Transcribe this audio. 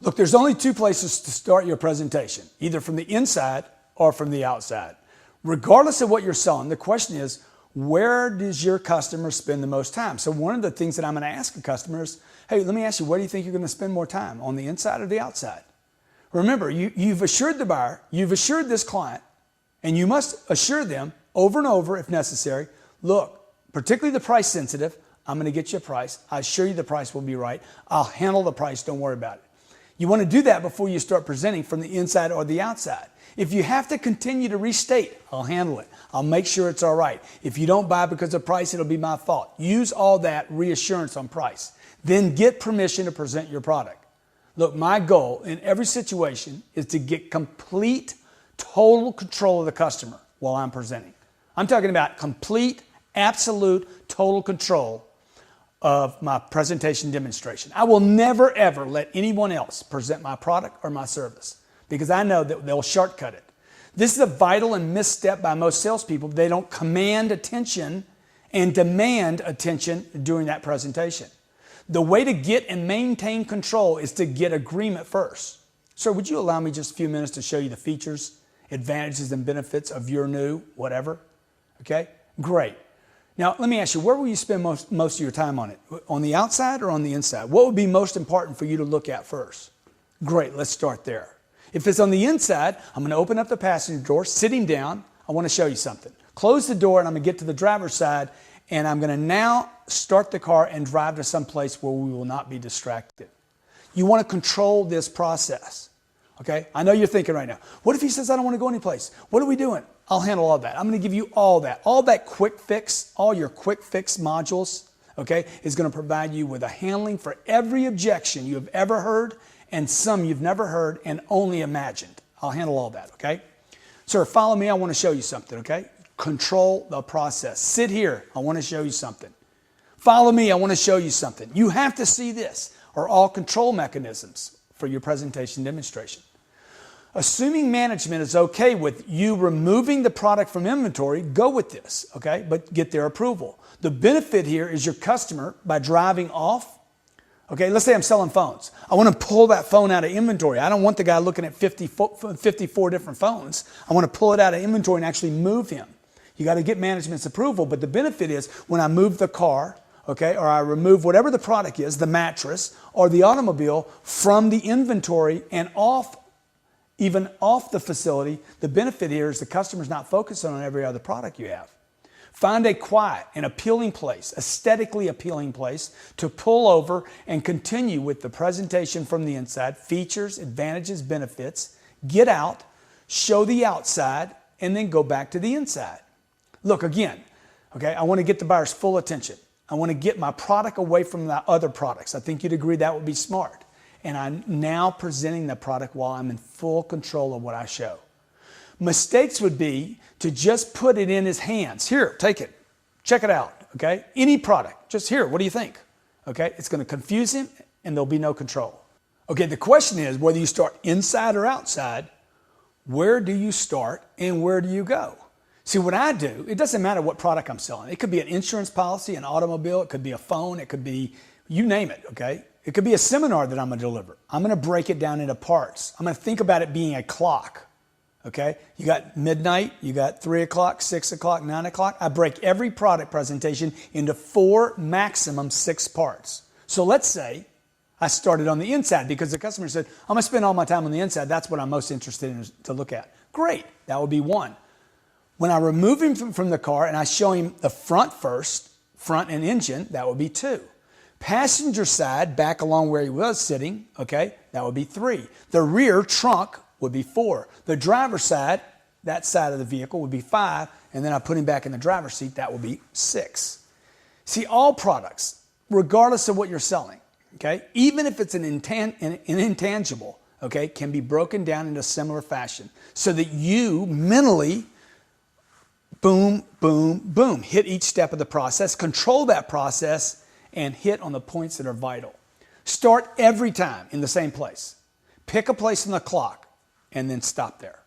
Look, there's only two places to start your presentation, either from the inside or from the outside. Regardless of what you're selling, the question is, where does your customer spend the most time? So one of the things that I'm going to ask a customer is, hey, let me ask you, where do you think you're going to spend more time, on the inside or the outside? Remember, you've assured the buyer, you've assured this client, and you must assure them over and over if necessary, look, particularly the price sensitive, I'm going to get you a price. I assure you the price will be right. I'll handle the price. Don't worry about it. You want to do that before you start presenting from the inside or the outside. If you have to continue to restate, I'll handle it. I'll make sure it's all right. If you don't buy because of price, it'll be my fault. Use all that reassurance on price. Then get permission to present your product. Look, my goal in every situation is to get complete, total control of the customer while I'm presenting. I'm talking about complete, absolute, total control of my presentation demonstration. I will never, ever let anyone else present my product or my service because I know that they'll shortcut it. This is a vital and misstep by most salespeople. They don't command attention and demand attention during that presentation. The way to get and maintain control is to get agreement first. Sir, would you allow me just a few minutes to show you the features, advantages, and benefits of your new whatever? Okay, great. Now, let me ask you, where will you spend most of your time on it? On the outside or on the inside? What would be most important for you to look at first? Great, let's start there. If it's on the inside, I'm going to open up the passenger door, sitting down. I want to show you something. Close the door, and I'm going to get to the driver's side, and I'm going to now start the car and drive to some place where we will not be distracted. You want to control this process. Okay? I know you're thinking right now, what if he says I don't want to go anyplace? What are we doing? I'll handle all that. I'm going to give you all that. All that quick fix, all your quick fix modules, okay, is going to provide you with a handling for every objection you have ever heard and some you've never heard and only imagined. I'll handle all that, okay? Sir, follow me. I want to show you something, okay? Control the process. Sit here. I want to show you something. Follow me. I want to show you something. You have to see this are all control mechanisms for your presentation demonstration. Assuming management is okay with you removing the product from inventory, go with this, okay? But get their approval. The benefit here is your customer, by driving off, okay, let's say I'm selling phones. I want to pull that phone out of inventory. I don't want the guy looking at 54 different phones. I want to pull it out of inventory and actually move him. You got to get management's approval, but the benefit is when I move the car, okay, or I remove whatever the product is, the mattress or the automobile from the inventory and even off the facility, the benefit here is the customer's not focusing on every other product you have. Find a quiet and appealing place, aesthetically appealing place to pull over and continue with the presentation from the inside, features, advantages, benefits, get out, show the outside, and then go back to the inside. Look, again, okay, I want to get the buyer's full attention. I want to get my product away from the other products. I think you'd agree that would be smart. And I'm now presenting the product while I'm in full control of what I show. Mistakes would be to just put it in his hands. Here, take it. Check it out, okay? Any product, just here, what do you think? Okay, it's going to confuse him and there'll be no control. Okay, the question is whether you start inside or outside, where do you start and where do you go? See, what I do, it doesn't matter what product I'm selling. It could be an insurance policy, an automobile, it could be a phone, it could be, you name it, okay? It could be a seminar that I'm going to deliver. I'm going to break it down into parts. I'm going to think about it being a clock. Okay? You got midnight, you got 3 o'clock, 6 o'clock, 9 o'clock. I break every product presentation into 4, maximum 6 parts. So let's say I started on the inside because the customer said, I'm going to spend all my time on the inside. That's what I'm most interested in to look at. Great. That would be 1. When I remove him from the car and I show him the front first, front and engine, that would be 2. Passenger side, back along where he was sitting, okay, that would be 3. The rear trunk would be 4. The driver's side, that side of the vehicle, would be 5. And then I put him back in the driver's seat, that would be 6. See, all products, regardless of what you're selling, okay, even if it's an intangible, okay, can be broken down in a similar fashion so that you mentally, boom, boom, boom, hit each step of the process, control that process, and hit on the points that are vital. Start every time in the same place. Pick a place on the clock and then stop there.